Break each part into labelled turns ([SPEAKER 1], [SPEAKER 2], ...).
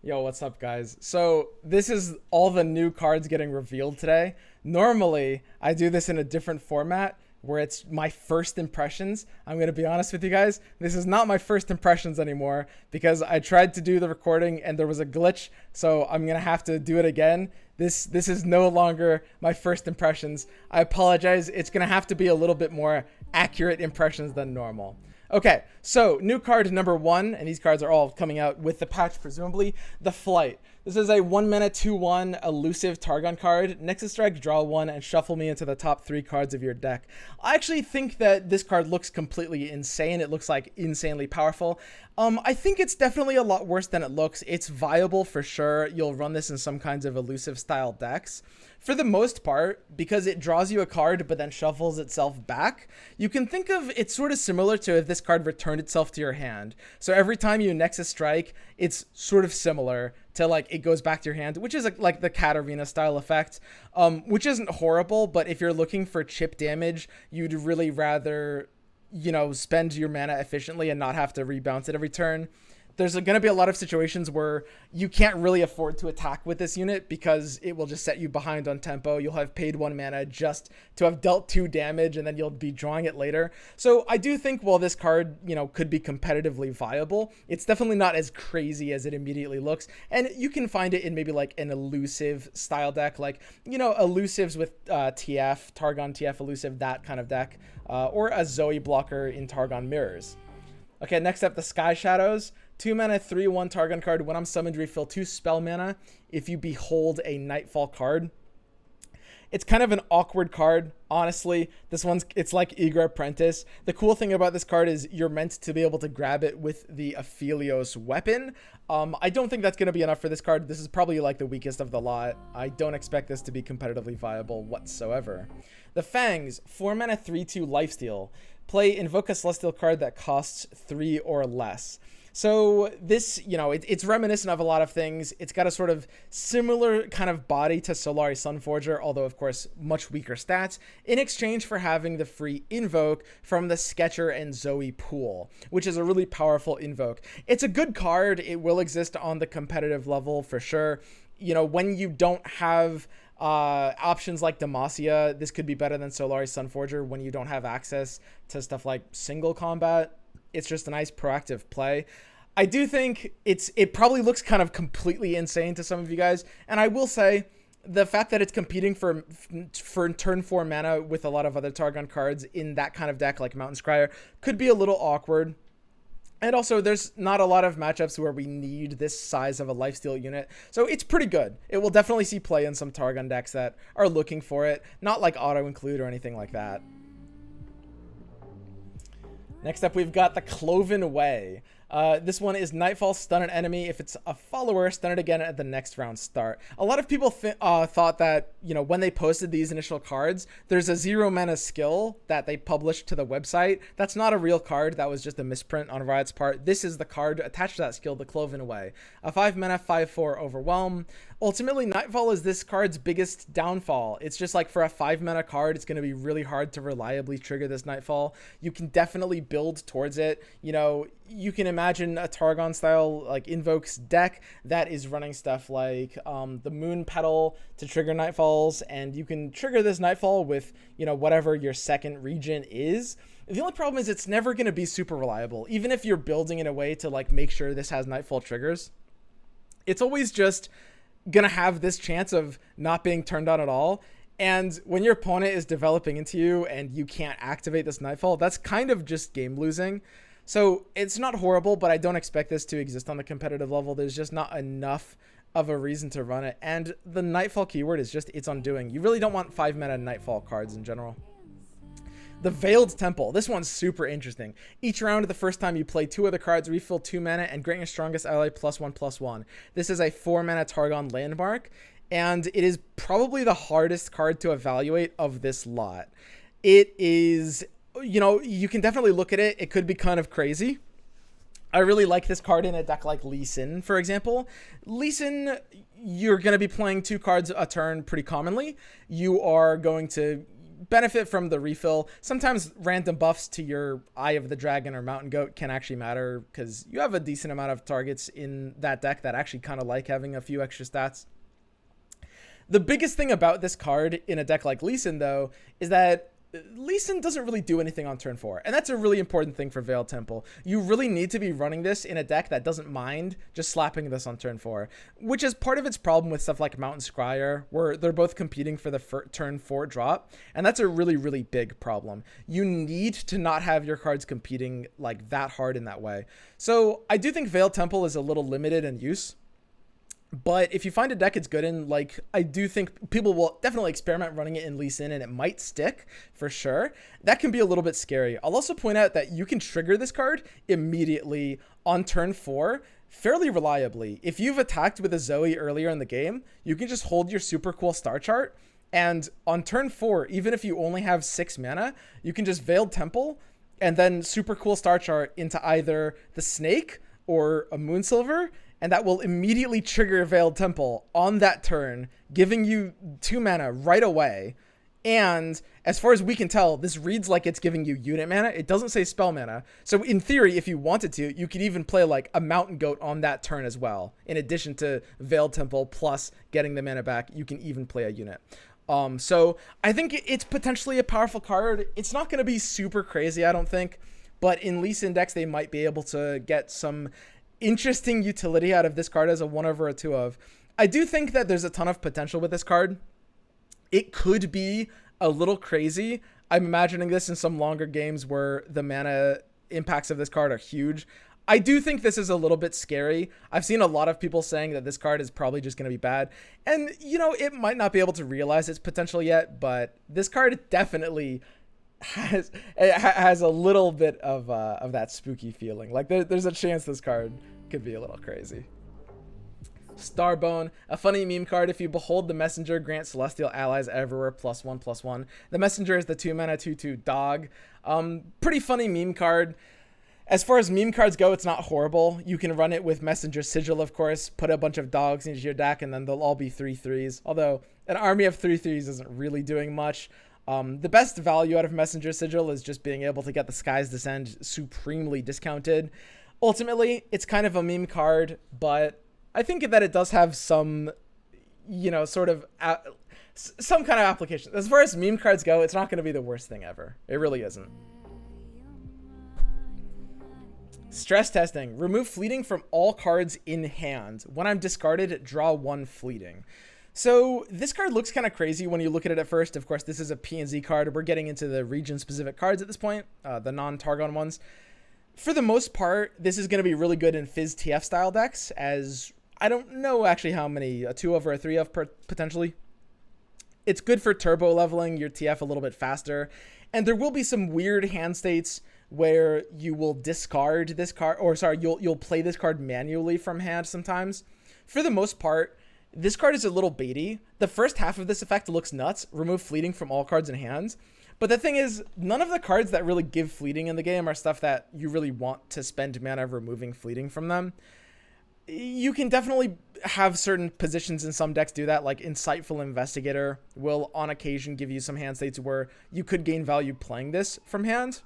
[SPEAKER 1] Yo, what's up, guys? So, this is all the new cards getting revealed today. Normally, I do this in a different format where it's my first impressions. I'm going to be honest with you guys. This is not my first impressions anymore because I tried to do the recording and there was a glitch. So, I'm going to have to do it again. This is no longer my first impressions. I apologize. It's going to have to be a little bit more accurate impressions than normal. Okay, so new card number 1, and these cards are all coming out with the patch, presumably, the Flight. This is a 1 mana 2/1 elusive Targon card. Nexus Strike, draw 1, and shuffle me into the top 3 cards of your deck. I actually think that this card looks completely insane. It looks like insanely powerful. I think it's definitely a lot worse than it looks. It's viable for sure. You'll run this in some kinds of elusive style decks. For the most part, because it draws you a card but then shuffles itself back, you can think of it sort of similar to if this card returned itself to your hand. So every time you Nexus Strike, it's sort of similar to like it goes back to your hand, which is like the Katarina style effect, which isn't horrible, but if you're looking for chip damage, you'd really rather, you know, spend your mana efficiently and not have to rebounce it every turn. There's going to be a lot of situations where you can't really afford to attack with this unit because it will just set you behind on tempo. You'll have paid 1 mana just to have dealt 2 damage and then you'll be drawing it later. So I do think while this card, you know, could be competitively viable, it's definitely not as crazy as it immediately looks. And you can find it in maybe like an elusive style deck, like, you know, elusives with TF, Targon TF elusive, that kind of deck, or a Zoe blocker in Targon Mirrors. Okay, next up, the Sky Shadows. 2 mana 3/1 Targon card. When I'm summoned, refill 2 spell mana if you behold a Nightfall card. It's kind of an awkward card, honestly. It's like Eager Apprentice. The cool thing about this card is you're meant to be able to grab it with the Aphelios weapon. I don't think that's going to be enough for this card. This is probably like the weakest of the lot. I don't expect this to be competitively viable whatsoever. The Fangs, 4 mana 3/2 lifesteal. Play Invoke a Celestial card that costs 3 or less. So this, you know, it's reminiscent of a lot of things. It's got a sort of similar kind of body to Solari Sunforger, although of course much weaker stats, in exchange for having the free invoke from the Sketcher and Zoe pool, which is a really powerful invoke. It's a good card. It will exist on the competitive level for sure. You know, when you don't have options like Demacia, this could be better than Solari Sunforger. When you don't have access to stuff like single combat, it's just a nice proactive play. I do think it probably looks kind of completely insane to some of you guys, and I will say the fact that it's competing for turn 4 mana with a lot of other Targon cards in that kind of deck like Mountain Scryer could be a little awkward. And also, there's not a lot of matchups where we need this size of a lifesteal unit. So it's pretty good. It will definitely see play in some Targon decks that are looking for it. Not like auto-include or anything like that. Next up, we've got the Cloven Way. This one is Nightfall, stun an enemy. If it's a follower, stun it again at the next round start. A lot of people thought that, you know, when they posted these initial cards, there's a 0 mana skill that they published to the website. That's not a real card. That was just a misprint on Riot's part. This is the card attached to that skill, the Cloven Way. A 5 mana 5/4 Overwhelm. Ultimately, Nightfall is this card's biggest downfall. It's just like for a 5 mana card, it's going to be really hard to reliably trigger this Nightfall. You can definitely build towards it. You know, you can imagine a Targon style like Invokes deck that is running stuff like the Moon Petal to trigger Nightfalls, and you can trigger this Nightfall with, you know, whatever your second region is. The only problem is it's never going to be super reliable. Even if you're building in a way to like make sure this has Nightfall triggers, it's always just gonna have this chance of not being turned on at all. And when your opponent is developing into you and you can't activate this Nightfall, that's kind of just game losing. So it's not horrible, but I don't expect this to exist on the competitive level. There's just not enough of a reason to run it. And the Nightfall keyword is just its undoing. You really don't want 5 mana Nightfall cards in general. The Veiled Temple. This one's super interesting. Each round, the first time you play 2 other cards, refill 2 mana and grant your strongest ally +1/+1. This is a 4 mana Targon landmark, and it is probably the hardest card to evaluate of this lot. It is, you know, you can definitely look at it. It could be kind of crazy. I really like this card in a deck like Lee Sin, for example. Lee Sin, you're going to be playing 2 cards a turn pretty commonly. You are going to benefit from the refill. Sometimes random buffs to your Eye of the Dragon or Mountain Goat can actually matter because you have a decent amount of targets in that deck that actually kind of like having a few extra stats. The biggest thing about this card in a deck like Lee Sin, though, is that Lee Sin doesn't really do anything on turn 4, and that's a really important thing for Veiled Temple. You really need to be running this in a deck that doesn't mind just slapping this on turn 4, which is part of its problem with stuff like Mountain Scryer, where they're both competing for the turn 4 drop, and that's a really, really big problem. You need to not have your cards competing like that hard in that way. So I do think Veiled Temple is a little limited in use. But if you find a deck it's good in, like, I do think people will definitely experiment running it in Lee Sin, and it might stick for sure. That can be a little bit scary. I'll also point out that you can trigger this card immediately on turn 4 fairly reliably. If you've attacked with a Zoe earlier in the game, you can just hold your super cool star chart, and on turn 4, even if you only have 6 mana, you can just Veiled Temple and then super cool star chart into either the Snake or a Moonsilver, and that will immediately trigger Veiled Temple on that turn, giving you 2 mana right away. And as far as we can tell, this reads like it's giving you unit mana. It doesn't say spell mana. So in theory, if you wanted to, you could even play like a Mountain Goat on that turn as well. In addition to Veiled Temple plus getting the mana back, you can even play a unit. So I think it's potentially a powerful card. It's not going to be super crazy, I don't think. But in Lee Sin decks, they might be able to get some interesting utility out of this card as a 1 over a 2 of. I do think that there's a ton of potential with this card. It could be a little crazy. I'm imagining this in some longer games where the mana impacts of this card are huge. I do think this is a little bit scary. I've seen a lot of people saying that this card is probably just going to be bad. And, you know, it might not be able to realize its potential yet, but this card definitely has a little bit of that spooky feeling. Like there's a chance this card could be a little crazy. Starbone, a funny meme card. If you behold the messenger, grant celestial allies everywhere +1/+1. The messenger is the 2 mana 2/2 dog. Pretty funny meme card. As far as meme cards go, it's not horrible. You can run it with Messenger Sigil, of course, put a bunch of dogs into your deck, and then they'll all be 3/3s. Although an army of 3/3s isn't really doing much. The best value out of Messenger Sigil is just being able to get the Sky's Descend supremely discounted. Ultimately, it's kind of a meme card, but I think that it does have some, you know, sort of some kind of application. As far as meme cards go, it's not going to be the worst thing ever. It really isn't. Stress testing. Remove fleeting from all cards in hand. When I'm discarded, draw 1 fleeting. So this card looks kind of crazy when you look at it at first. Of course, this is a PNZ card. We're getting into the region-specific cards at this point, the non-Targon ones. For the most part, this is going to be really good in Fizz TF style decks, as I don't know actually how many, a 2 over a 3 of potentially. It's good for turbo leveling your TF a little bit faster, and there will be some weird hand states where you will discard this card, or sorry, you'll play this card manually from hand sometimes. For the most part, this card is a little baity. The first half of this effect looks nuts. Remove fleeting from all cards in hands. But the thing is, none of the cards that really give fleeting in the game are stuff that you really want to spend mana removing fleeting from them. You can definitely have certain positions in some decks do that, like Insightful Investigator will on occasion give you some hand states where you could gain value playing this from hand.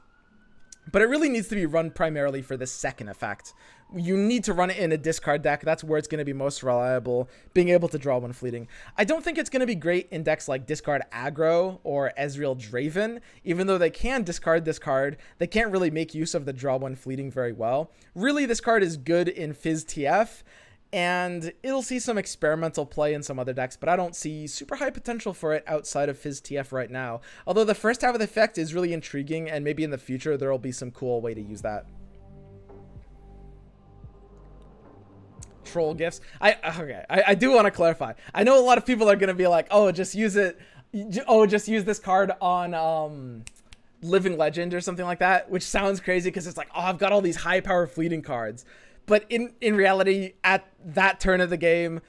[SPEAKER 1] But it really needs to be run primarily for the second effect. You need to run it in a discard deck. That's where it's going to be most reliable, being able to draw 1 fleeting. I don't think it's going to be great in decks like Discard Aggro or Ezreal Draven. Even though they can discard this card, they can't really make use of the draw 1 fleeting very well. Really, this card is good in Fizz TF, and it'll see some experimental play in some other decks, but I don't see super high potential for it outside of Fizz TF right now. Although the first half of the effect is really intriguing, and maybe in the future there will be some cool way to use that. Troll gifts. I do want to clarify. I know a lot of people are going to be like, oh, just use it. Oh, just use this card on Living Legend or something like that, which sounds crazy because it's like, oh, I've got all these high power fleeting cards. But in reality, at that turn of the game,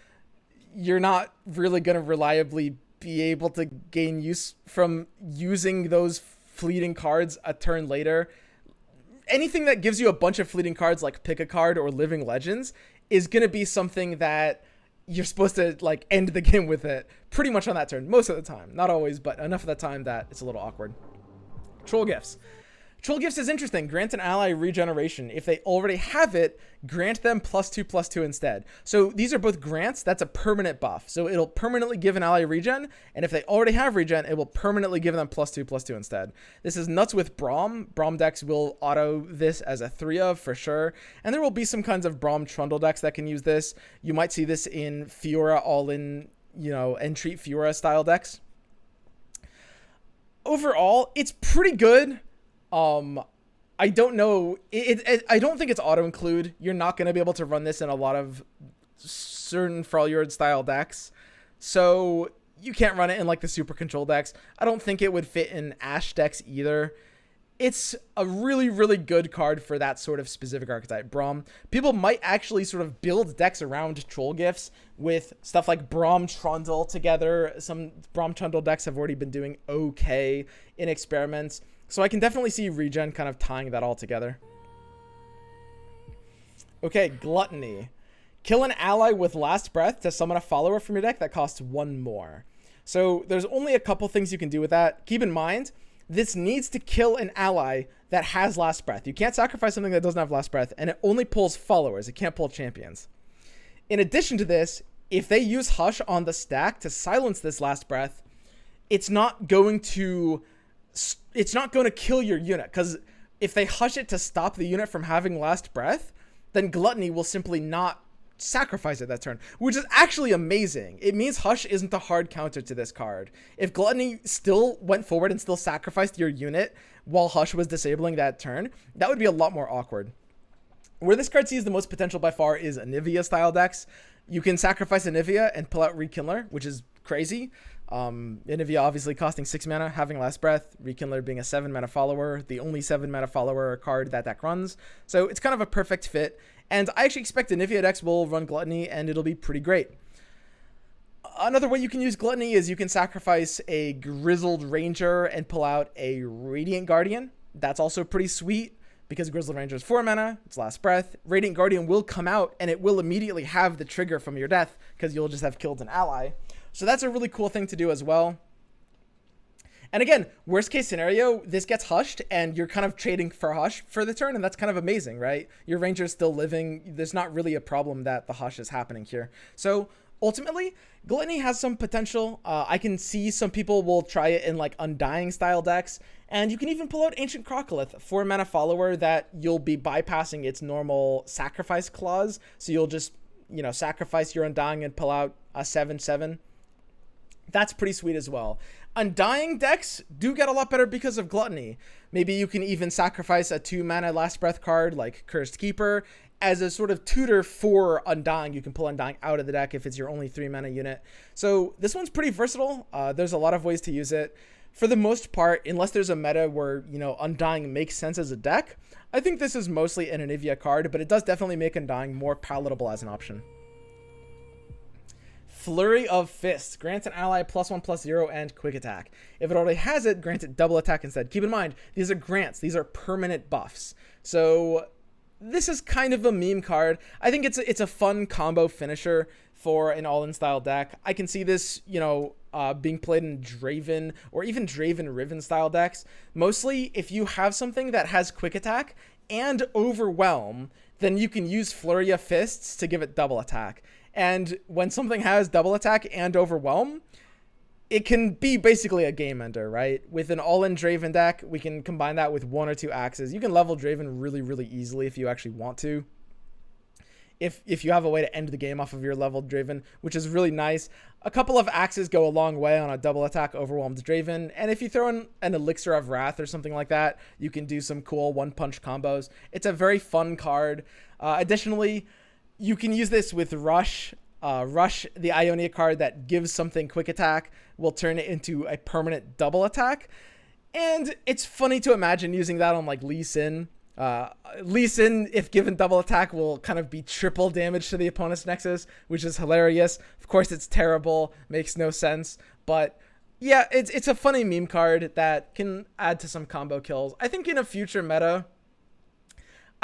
[SPEAKER 1] you're not really going to reliably be able to gain use from using those fleeting cards a turn later. Anything that gives you a bunch of fleeting cards like Pick a Card or Living Legends is going to be something that you're supposed to like end the game with it pretty much on that turn, most of the time. Not always, but enough of the time that it's a little awkward. Troll Gifts. Troll Gifts is interesting. Grant an ally regeneration. If they already have it, grant them +2/+2 instead. So these are both grants. That's a permanent buff. So it'll permanently give an ally regen. And if they already have regen, it will permanently give them +2/+2 instead. This is nuts with Braum. Braum decks will auto this as a 3 of for sure. And there will be some kinds of Braum Trundle decks that can use this. You might see this in Fiora all-in, Entreat Fiora style decks. Overall, it's pretty good. I don't know. I don't think it's auto include. You're not going to be able to run this in a lot of certain Freljord style decks. So you can't run it in like the super control decks. I don't think it would fit in Ash decks either. It's a really, really good card for that sort of specific archetype, Braum. People might actually sort of build decks around Troll Gifts with stuff like Braum Trundle together. Some Braum Trundle decks have already been doing okay in experiments. So I can definitely see Regen kind of tying that all together. Okay, Gluttony. Kill an ally with Last Breath to summon a follower from your deck that costs 1 more. So there's only a couple things you can do with that. Keep in mind, this needs to kill an ally that has Last Breath. You can't sacrifice something that doesn't have Last Breath, and it only pulls followers. It can't pull champions. In addition to this, if they use Hush on the stack to silence this Last Breath, it's not going to kill your unit, because if they Hush it to stop the unit from having Last Breath, then Gluttony will simply not sacrifice it that turn, which is actually amazing. It means Hush isn't a hard counter to this card. If Gluttony still went forward and still sacrificed your unit while Hush was disabling that turn, that would be a lot more awkward. Where this card sees the most potential by far is Anivia style decks. You can sacrifice Anivia and pull out Rekindler, which is crazy. Anivia obviously costing 6 mana, having Last Breath, Rekindler being a 7 mana follower, the only 7 mana follower card that deck runs. So it's kind of a perfect fit. And I actually expect Anivia decks will run Gluttony, and it'll be pretty great. Another way you can use Gluttony is you can sacrifice a Grizzled Ranger and pull out a Radiant Guardian. That's also pretty sweet, because Grizzled Ranger is 4 mana, it's Last Breath. Radiant Guardian will come out, and it will immediately have the trigger from your death, because you'll just have killed an ally. So that's a really cool thing to do as well. And again, worst case scenario, this gets hushed and you're kind of trading for Hush for the turn, and that's kind of amazing, right? Your Ranger's still living. There's not really a problem that the Hush is happening here. So ultimately, Gluttony has some potential. I can see some people will try it in like Undying style decks, and you can even pull out Ancient Crocolith, 4 mana follower that you'll be bypassing its normal sacrifice clause. So you'll just, sacrifice your Undying and pull out a 7/7. That's pretty sweet as well. Undying decks do get a lot better because of Gluttony. Maybe you can even sacrifice a 2 mana Last Breath card like Cursed Keeper as a sort of tutor for Undying. You can pull Undying out of the deck if it's your only 3 mana unit. So this one's pretty versatile. There's a lot of ways to use it. For the most part, unless there's a meta where, Undying makes sense as a deck, I think this is mostly an Anivia card, but it does definitely make Undying more palatable as an option. Flurry of Fists. Grant an ally +1/+0 and quick attack. If it already has it, grant it double attack instead. Keep in mind, these are grants. These are permanent buffs. So this is kind of a meme card. I think it's a fun combo finisher for an all-in style deck. I can see this, being played in Draven or even Draven Riven style decks. Mostly, if you have something that has quick attack and overwhelm, then you can use Flurry of Fists to give it double attack. And when something has double attack and overwhelm, it can be basically a game ender, right? With an all-in Draven deck, we can combine that with 1 or 2 axes. You can level Draven really, really easily if you actually want to. If you have a way to end the game off of your leveled Draven, which is really nice. A couple of axes go a long way on a double attack overwhelmed Draven. And if you throw in an Elixir of Wrath or something like that, you can do some cool one-punch combos. It's a very fun card. Additionally, you can use this with Rush. Rush, the Ionia card that gives something quick attack, will turn it into a permanent double attack. And it's funny to imagine using that on like Lee Sin. Lee Sin, if given double attack, will kind of be triple damage to the opponent's Nexus, which is hilarious. Of course, it's terrible, makes no sense. But yeah, it's a funny meme card that can add to some combo kills. I think in a future meta,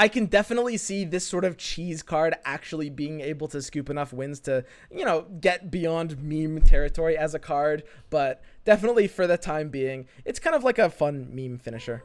[SPEAKER 1] I can definitely see this sort of cheese card actually being able to scoop enough wins to, you know, get beyond meme territory as a card, but definitely for the time being, it's kind of like a fun meme finisher.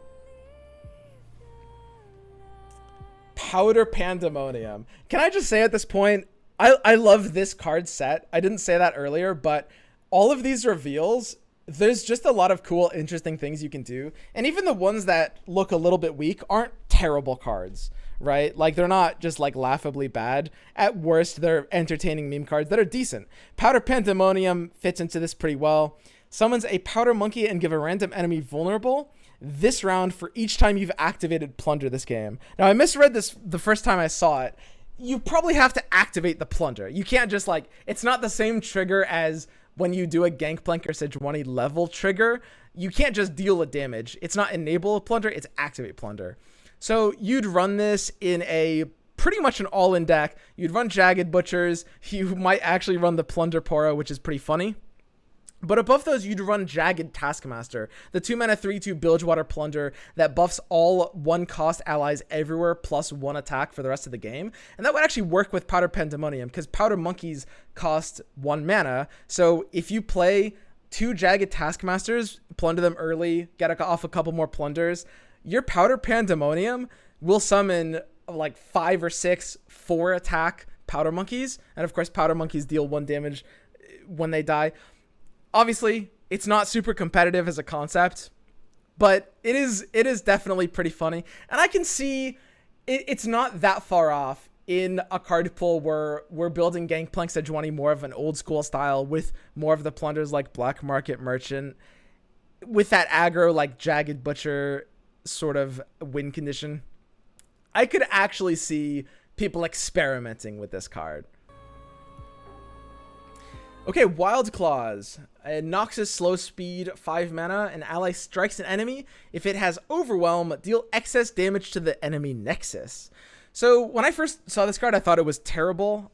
[SPEAKER 1] Powder Pandemonium. Can I just say at this point, I love this card set. I didn't say that earlier, but all of these reveals, there's just a lot of cool, interesting things you can do. And even the ones that look a little bit weak aren't terrible cards, right? Like, they're not just like laughably bad. At worst, they're entertaining meme cards that are decent. Powder Pandemonium fits into this pretty well. Summons a Powder Monkey and give a random enemy vulnerable this round for each time you've activated Plunder this game. Now, I misread this the first time I saw it. You probably have to activate the Plunder. You can't just like, it's not the same trigger as when you do a Gangplank or Sejuani level trigger. You can't just deal a damage. It's not enable a Plunder, it's activate Plunder. So you'd run this in a pretty much an all-in deck. You'd run Jagged Butchers. You might actually run the Plunder Pora, which is pretty funny. But above those, you'd run Jagged Taskmaster, the 2-mana 3/2 Bilgewater Plunder that buffs all 1-cost allies everywhere plus 1 attack for the rest of the game. And that would actually work with Powder Pandemonium because Powder Monkeys cost 1 mana. So if you play 2 Jagged Taskmasters, plunder them early, get off a couple more plunders, your Powder Pandemonium will summon like 5 or 6 4-attack Powder Monkeys. And of course, Powder Monkeys deal 1 damage when they die. Obviously, it's not super competitive as a concept, but it is definitely pretty funny. And I can see it's not that far off in a card pool where we're building Gangplank Sejuani more of an old school style with more of the plunders like Black Market Merchant, with that aggro like Jagged Butcher sort of win condition. I could actually see people experimenting with this card. Okay, Wild Claws. Noxus slow speed, 5 mana. An ally strikes an enemy. If it has Overwhelm, deal excess damage to the enemy Nexus. So when I first saw this card, I thought it was terrible.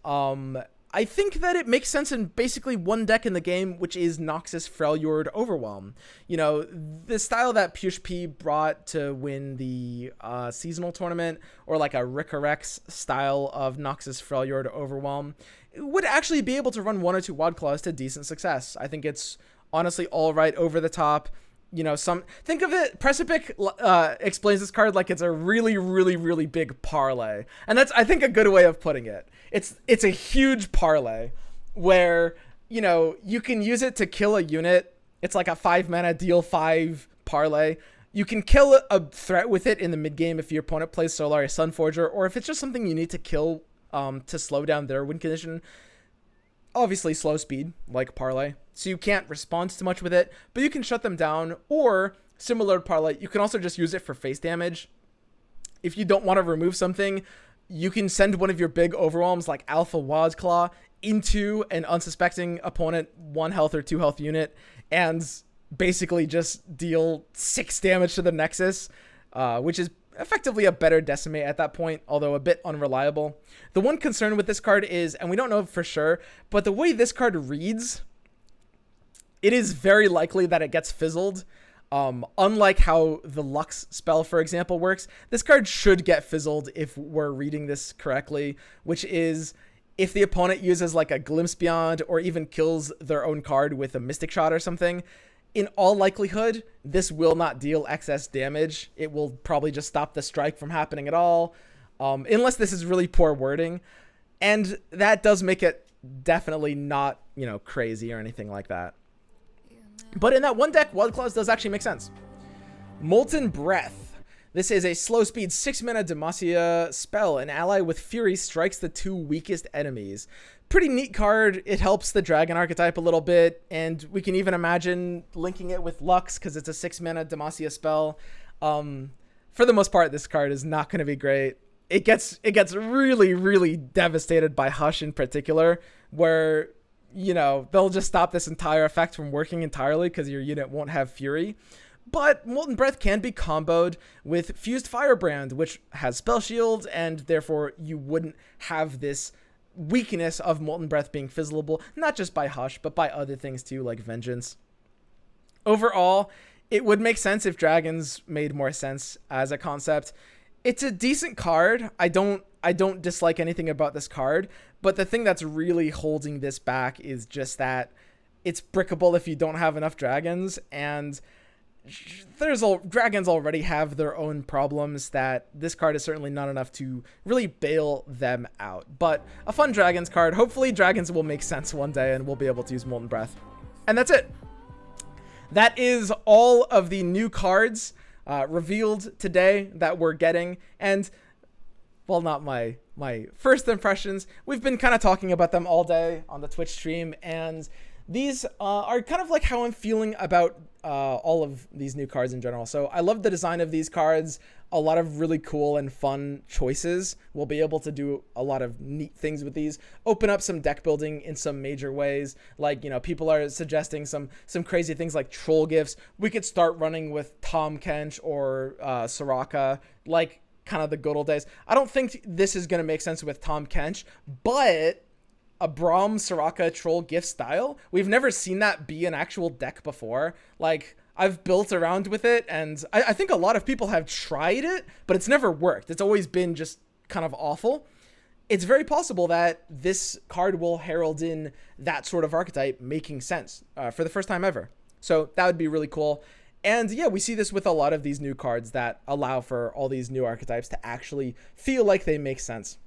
[SPEAKER 1] I think that it makes sense in basically one deck in the game, which is Noxus Freljord Overwhelm. You know, the style that PushP brought to win the seasonal tournament, or like a Ricarex style of Noxus Freljord Overwhelm, would actually be able to run 1 or 2 Wild Claws to decent success. I think it's honestly all right over the top. You know, think of it, Precipic explains this card like it's a really, really, really big parlay. And that's, I think, a good way of putting it. It's a huge parlay where, you know, you can use it to kill a unit. It's like a 5 mana deal 5 parlay. You can kill a threat with it in the mid game if your opponent plays Solari Sunforger, or if it's just something you need to kill to slow down their win condition. Obviously slow speed, like Parlay, so you can't respond too much with it, but you can shut them down, or similar to Parlay, you can also just use it for face damage. If you don't want to remove something, you can send one of your big overwhelms like Alpha Wildclaw into an unsuspecting opponent 1 health or 2 health unit and basically just deal 6 damage to the Nexus, which is effectively a better decimate at that point, although a bit unreliable. The one concern with this card is, and we don't know for sure, but the way this card reads, it is very likely that it gets fizzled. Unlike how the Lux spell, for example, works, this card should get fizzled if we're reading this correctly, which is if the opponent uses like a Glimpse Beyond or even kills their own card with a Mystic Shot or something. In all likelihood, this will not deal excess damage. It will probably just stop the strike from happening at all, unless this is really poor wording. And that does make it definitely not, you know, crazy or anything like that. But in that one deck, Wild Claws does actually make sense. Molten Breath. This is a slow speed 6 mana Demacia spell. An ally with Fury strikes the 2 weakest enemies. Pretty neat card. It helps the dragon archetype a little bit, and we can even imagine linking it with Lux because it's a 6 mana Demacia spell. For the most part, this card is not going to be great. It gets really, really devastated by Hush in particular, where, you know, they'll just stop this entire effect from working entirely because your unit won't have Fury. But Molten Breath can be comboed with Fused Firebrand, which has Spell Shield, and therefore you wouldn't have this weakness of Molten Breath being fizzleable, not just by Hush, but by other things too, like Vengeance. Overall, it would make sense if dragons made more sense as a concept. It's a decent card. I don't dislike anything about this card, but the thing that's really holding this back is just that it's brickable if you don't have enough dragons, and dragons already have their own problems that this card is certainly not enough to really bail them out. But a fun dragons card. Hopefully dragons will make sense one day and we'll be able to use Molten Breath. And that's it. That is all of the new cards revealed today that we're getting. And, well, not my first impressions. We've been kind of talking about them all day on the Twitch stream, and these are kind of like how I'm feeling about all of these new cards in general. So I love the design of these cards. A lot of really cool and fun choices. We'll be able to do a lot of neat things with these. Open up some deck building in some major ways. Like, you know, people are suggesting some crazy things like troll gifts. We could start running with Tahm Kench or Soraka, like kind of the good old days. I don't think this is going to make sense with Tahm Kench, but a Braum Soraka troll gift style, we've never seen that be an actual deck before. Like, I've built around with it, and I think a lot of people have tried it, but it's never worked. It's always been just kind of awful. It's very possible that this card will herald in that sort of archetype making sense for the first time ever. So that would be really cool. And yeah, we see this with a lot of these new cards that allow for all these new archetypes to actually feel like they make sense.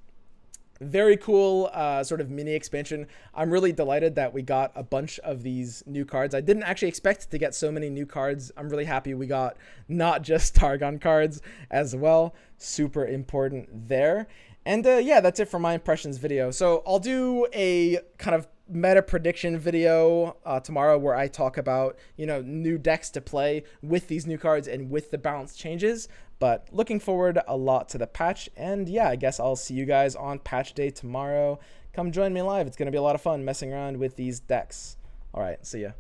[SPEAKER 1] Very cool sort of mini expansion. I'm really delighted that we got a bunch of these new cards. I didn't actually expect to get so many new cards. I'm really happy we got not just Targon cards as well. Super important there. And yeah, that's it for my impressions video. So I'll do a kind of meta prediction video tomorrow where I talk about, you know, new decks to play with these new cards and with the balance changes. But looking forward a lot to the patch. And yeah, I guess I'll see you guys on patch day tomorrow. Come join me live. It's going to be a lot of fun messing around with these decks. All right, see ya.